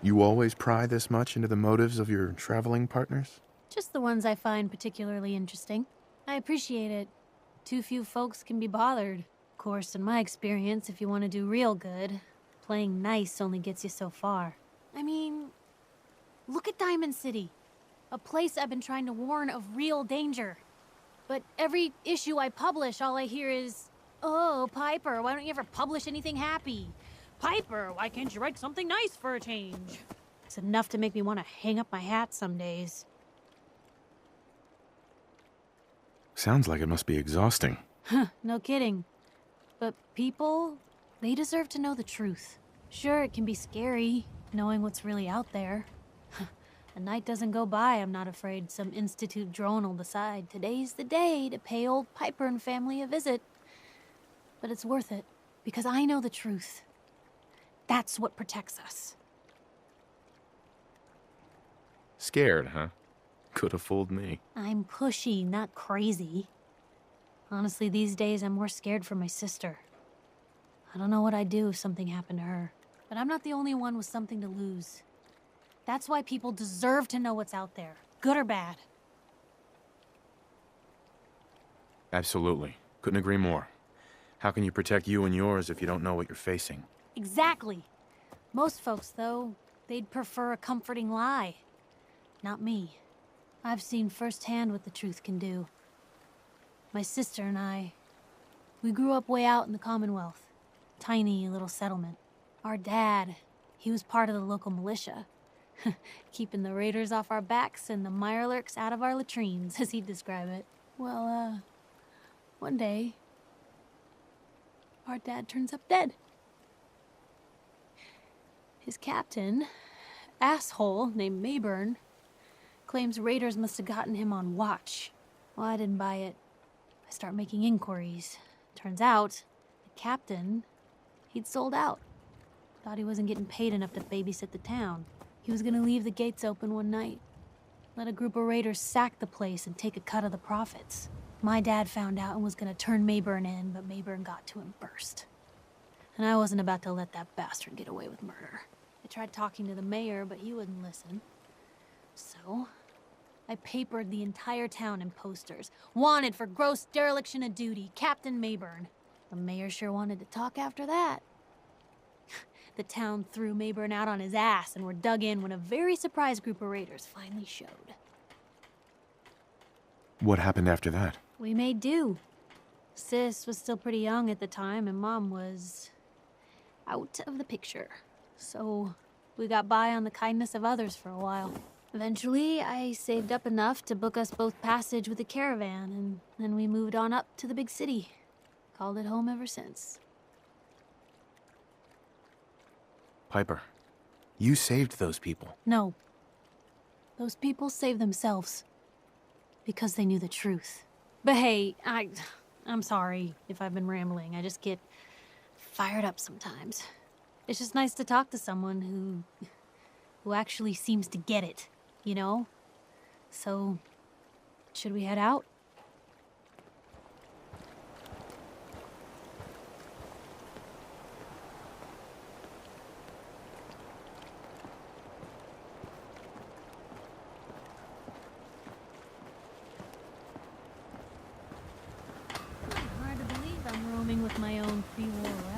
You always pry this much into the motives of your traveling partners? Just the ones I find particularly interesting. I appreciate it. Too few folks can be bothered. Of course, in my experience, if you want to do real good, playing nice only gets you so far. I mean, look at Diamond City. A place I've been trying to warn of real danger. But every issue I publish, all I hear is, "Oh, Piper, why don't you ever publish anything happy? Piper, why can't you write something nice for a change?" It's enough to make me want to hang up my hat some days. Sounds like it must be exhausting. Huh, no kidding. But people, they deserve to know the truth. Sure, it can be scary, knowing what's really out there. A night doesn't go by I'm not afraid some Institute drone will decide today's the day to pay old Piper and family a visit. But it's worth it, because I know the truth. That's what protects us. Scared, huh? Could have fooled me. I'm pushy, not crazy. Honestly, these days I'm more scared for my sister. I don't know what I'd do if something happened to her. But I'm not the only one with something to lose. That's why people deserve to know what's out there, good or bad. Absolutely. Couldn't agree more. How can you protect you and yours if you don't know what you're facing? Exactly. Most folks, though, they'd prefer a comforting lie. Not me. I've seen firsthand what the truth can do. My sister and I, we grew up way out in the Commonwealth. Tiny little settlement. Our dad, he was part of the local militia. Keeping the raiders off our backs and the mirelurks out of our latrines, as he'd describe it. Well, one day, our dad turns up dead. His captain, asshole named Mayburn, claims raiders must have gotten him on watch. Well, I didn't buy it. I start making inquiries. Turns out, the captain, he'd sold out. Thought he wasn't getting paid enough to babysit the town. He was gonna leave the gates open one night. Let a group of raiders sack the place and take a cut of the profits. My dad found out and was gonna turn Mayburn in, but Mayburn got to him first. And I wasn't about to let that bastard get away with murder. I tried talking to the mayor, but he wouldn't listen. So, I papered the entire town in posters. Wanted for gross dereliction of duty, Captain Mayburn. The mayor sure wanted to talk after that. The town threw Mayburn out on his ass and were dug in when a very surprised group of raiders finally showed. What happened after that? We made do. Sis was still pretty young at the time, and Mom was out of the picture. So we got by on the kindness of others for a while. Eventually, I saved up enough to book us both passage with a caravan, and then we moved on up to the big city. Called it home ever since. Piper, you saved those people. No. Those people saved themselves. Because they knew the truth. But hey, I'm sorry if I've been rambling. I just get fired up sometimes. It's just nice to talk to someone who actually seems to get it, you know? So, should we head out? Hard to believe I'm roaming with my own pre-war